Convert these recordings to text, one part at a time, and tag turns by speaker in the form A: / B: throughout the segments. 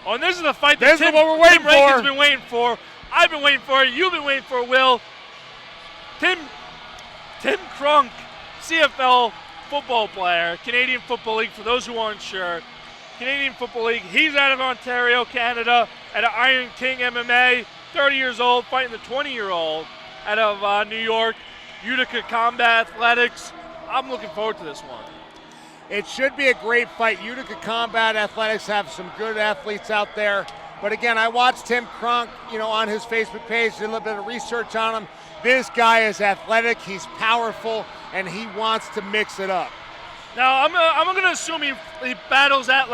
A: Oh, and this is the fight that
B: This is what we're waiting
A: Tim Rankin's
B: for.
A: been waiting for. I've been waiting for it. You've been waiting for it, Will. Tim Cronk, CFL football player, Canadian Football League, for those who aren't sure. Canadian Football League. He's out of Ontario, Canada, at Iron King MMA, 30 years old, fighting the 20-year-old out of New York, Utica Combat Athletics. I'm looking forward to this one.
B: It should be a great fight. Utica Combat Athletics have some good athletes out there. But again, I watched Tim Cronk, on his Facebook page, did a little bit of research on him. This guy is athletic, he's powerful, and he wants to mix it up.
A: Now, I'm going to assume he battles at,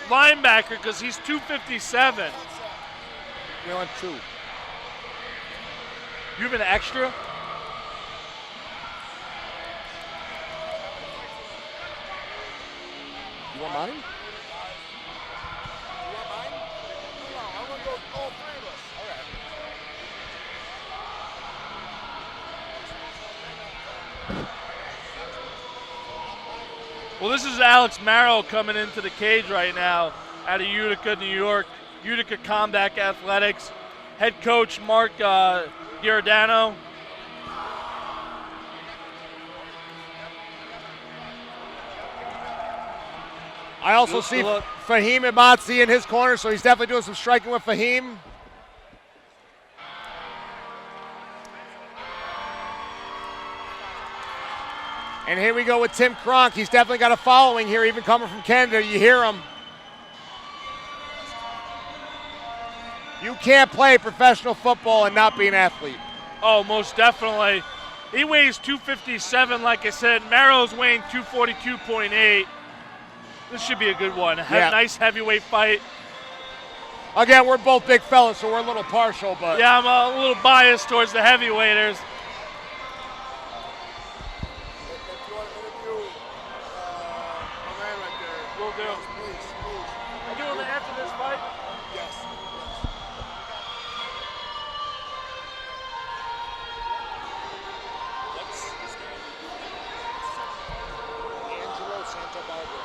A: linebacker because he's 257.
B: You're on 2.
A: You have an extra?
B: You want mine?
A: Well, this is Alex Marro coming into the cage right now out of Utica, New York. Utica Combat Athletics. Head coach Mark Giordano.
B: I also see Fahim Imatzi in his corner, so he's definitely doing some striking with Fahim. And here we go with Tim Cronk. He's definitely got a following here, even coming from Canada. You hear him. You can't play professional football and not be an athlete.
A: Oh, most definitely. He weighs 257, like I said. Marro's weighing 242.8. This should be a good one. Nice heavyweight fight.
B: Again, we're both big fellas, so we're a little partial, but...
A: Yeah, I'm a little biased towards the heavyweighers. Will do. I do him after this fight?
C: Yes. What's his name? Angelo Santa Barbara.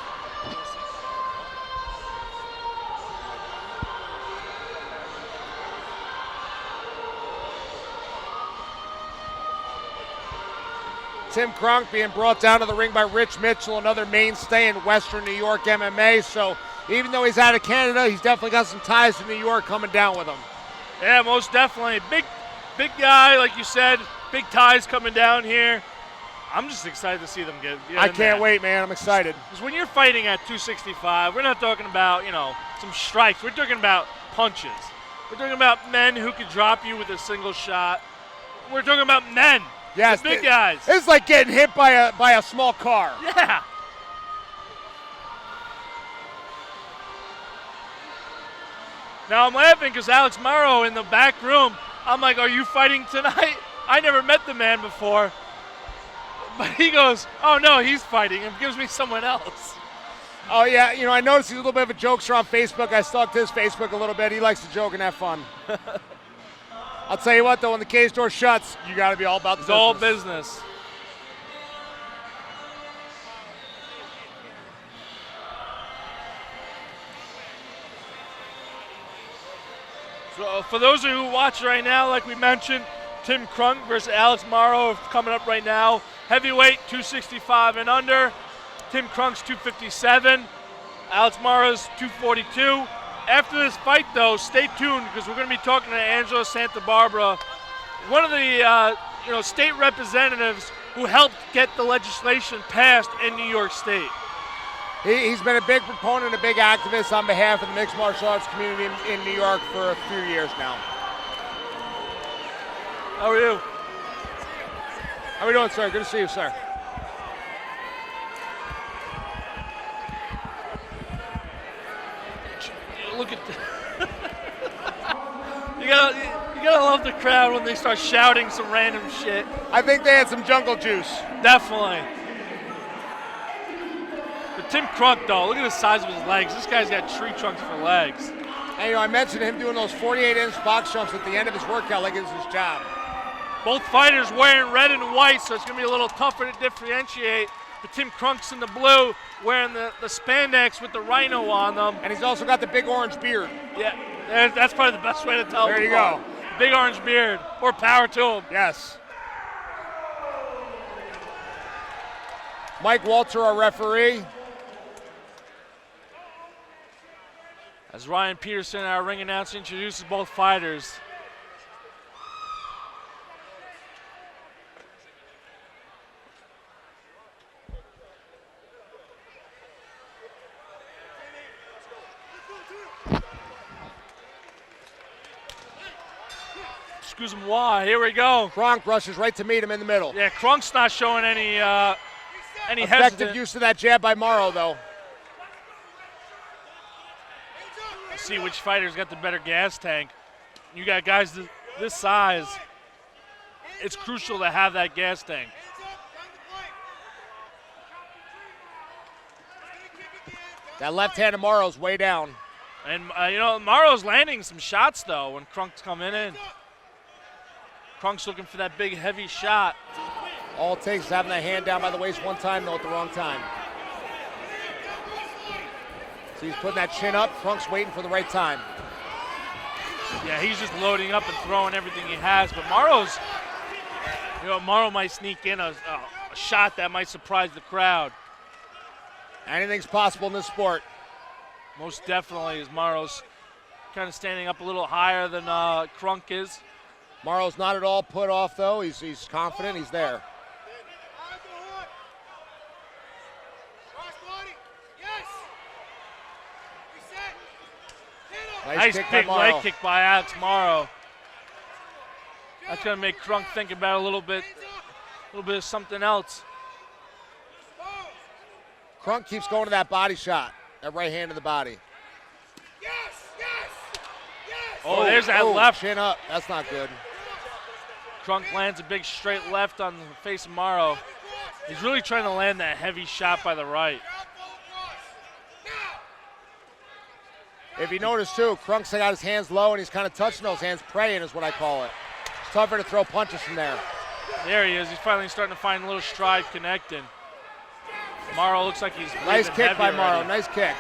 B: Tim Cronk being brought down to the ring by Rich Mitchell, another mainstay in Western New York MMA. So even though he's out of Canada, he's definitely got some ties to New York coming down with him.
A: Yeah, most definitely. Big guy, like you said. Big ties coming down here. I'm just excited to see them get
B: I can't wait, man. I'm excited.
A: Because when you're fighting at 265, we're not talking about, some strikes. We're talking about punches. We're talking about men who can drop you with a single shot. We're talking about men.
B: Yes,
A: the big guys.
B: It's like getting hit by a small car.
A: Yeah. Now I'm laughing because Alex Marro in the back room, I'm like, are you fighting tonight? I never met the man before. But he goes, oh no, he's fighting, and gives me someone else.
B: Oh yeah, I noticed he's a little bit of a jokester on Facebook. I stalked his Facebook a little bit. He likes to joke and have fun. I'll tell you what, though, when the cage door shuts, you got to be all about the business.
A: It's all business. So for those of you who watch right now, like we mentioned, Tim Cronk versus Alex Marro coming up right now. Heavyweight, 265 and under. Tim Crunk's 257. Alex Marro's 242. After this fight, though, stay tuned because we're going to be talking to Angelo Santa Barbara, one of the state representatives who helped get the legislation passed in New York State.
B: He's been a big proponent, a big activist on behalf of the mixed martial arts community in New York for a few years now.
A: How are you?
B: How are we doing, sir? Good to see you, sir.
A: Look at you gotta love the crowd when they start shouting some random shit.
B: I think they had some jungle juice.
A: Definitely. But Tim Cronk, though, look at the size of his legs. This guy's got tree trunks for legs.
B: And I mentioned him doing those 48-inch box jumps at the end of his workout like it was his job.
A: Both fighters wearing red and white, so it's gonna be a little tougher to differentiate But Tim Crunk's in the blue, wearing the spandex with the rhino on them.
B: And he's also got the big orange beard.
A: Yeah, that's probably the best way to tell.
B: There you go.
A: Big orange beard. More power to him.
B: Yes. Mike Walter, our referee.
A: As Ryan Peterson, our ring announcer, introduces both fighters. Excuse me, why? Here we go.
B: Cronk rushes right to meet him in the middle.
A: Yeah, Crunk's not showing any
B: Effective
A: hesitant.
B: use of that jab by Marro, though.
A: See which fighter's got the better gas tank. You got guys this size. It's crucial to have that gas tank.
B: That left hand of Marro's way down.
A: And, Marro's landing some shots, though, when Crunk's coming in. Crunk's looking for that big, heavy shot.
B: All it takes is having that hand down by the waist one time, though, at the wrong time. So he's putting that chin up. Crunk's waiting for the right time.
A: Yeah, he's just loading up and throwing everything he has. But Marro's, Marro might sneak in a shot that might surprise the crowd.
B: Anything's possible in this sport.
A: Most definitely, as Marro's kind of standing up a little higher than Cronk is.
B: Marro's not at all put off, though. He's confident. He's there.
A: Nice big leg kick by Alex Marro. That's going to make Cronk think about a little bit of something else.
B: Cronk keeps going to that body shot, that right hand to the body.
A: Oh, there's that left.
B: Chin up. That's not good.
A: Cronk lands a big straight left on the face of Marro. He's really trying to land that heavy shot by the right.
B: If you notice, too, Crunk's got his hands low, and he's kind of touching those hands, praying is what I call it. It's tougher to throw punches from there.
A: There he is. He's finally starting to find a little stride connecting. Marro looks like he's
B: nice kick by Marro.
A: Already.
B: Nice kick.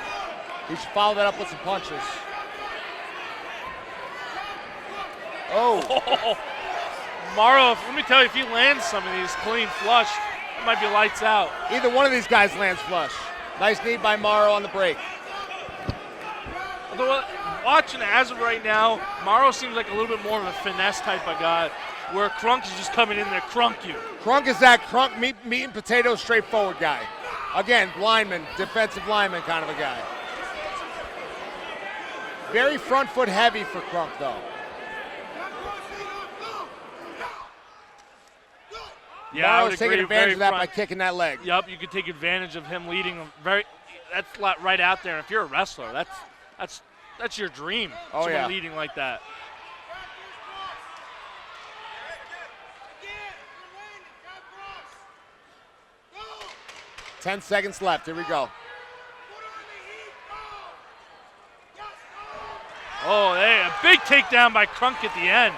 B: He should follow that up with some punches. Oh.
A: Marro, let me tell you, if he lands some of these clean flush, it might be lights out.
B: Either one of these guys lands flush. Nice knee by Marro on the break.
A: Although, watching as of right now, Marro seems like a little bit more of a finesse type of guy, where Cronk is just coming in there, crunk you.
B: Cronk is that meat and potatoes, straightforward guy. Again, lineman, defensive lineman kind of a guy. Very front foot heavy for Cronk, though.
A: Yeah, I would
B: Marro's taking
A: agree,
B: advantage of that
A: front.
B: by kicking that leg.
A: Yep, you could take advantage of him leading him that's right out there. If you're a wrestler, that's your dream.
B: Oh,
A: someone
B: yeah.
A: leading like that.
B: Ten seconds left. Here we go.
A: Oh, hey, a big takedown by Cronk at the end.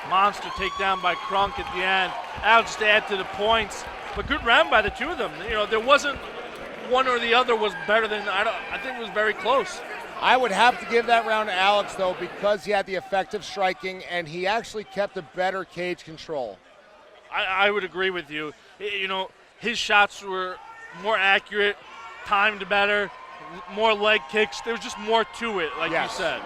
A: Monster takedown by Cronk at the end. That'll just add to the points. But good round by the two of them. There wasn't one or the other was better than, I think it was very close.
B: I would have to give that round to Alex, though, because he had the effective striking and he actually kept a better cage control.
A: I would agree with you. His shots were more accurate, timed better, more leg kicks. There was just more to it, like
B: Yes.
A: you said.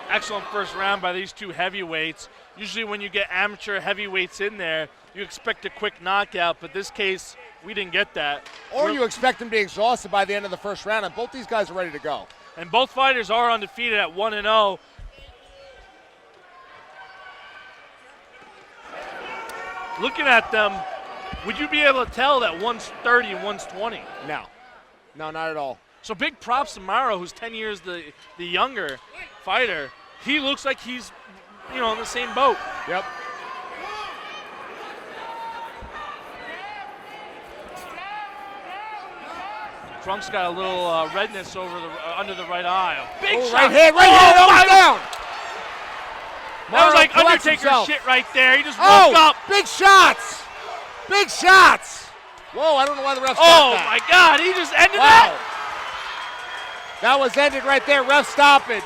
A: Excellent first round by these two heavyweights. Usually when you get amateur heavyweights in there, you expect a quick knockout, but this case, we didn't get that.
B: Or you expect them to be exhausted by the end of the first round, and both these guys are ready to go.
A: And both fighters are undefeated at 1-0. Looking at them, would you be able to tell that one's 30 and one's 20?
B: No, not at all.
A: So big props to Marro, who's 10 years the younger fighter. He looks like he's, in the same boat.
B: Yep.
A: Cronk's got a little redness over the under the right eye. Big
B: Oh,
A: shot.
B: right hand, almost down.
A: That was
B: Marro
A: like
B: collects
A: Undertaker
B: himself.
A: shit right there. He just woke up.
B: Big shots. Big shots. Whoa, I don't know why the ref stopped
A: Oh
B: that.
A: my God, he just ended
B: Wow.
A: that?
B: That was ended right there, ref stoppage.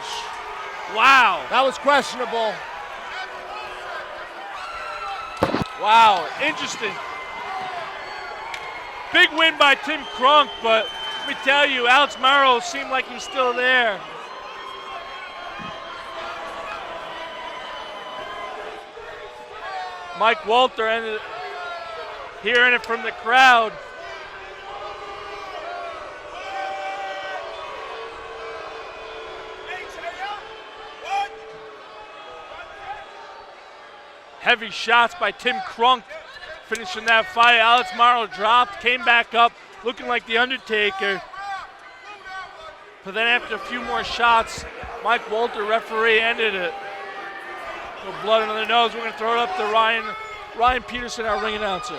A: Wow.
B: That was questionable.
A: Wow, interesting. Big win by Tim Cronk, but let me tell you, Alex Marro seemed like he's still there. Mike Walter ended hearing it from the crowd. Heavy shots by Tim Cronk finishing that fight. Alex Marro dropped, came back up, looking like The Undertaker. But then after a few more shots, Mike Walter, referee, ended it. No blood under the nose. We're going to throw it up to Ryan Peterson, our ring announcer.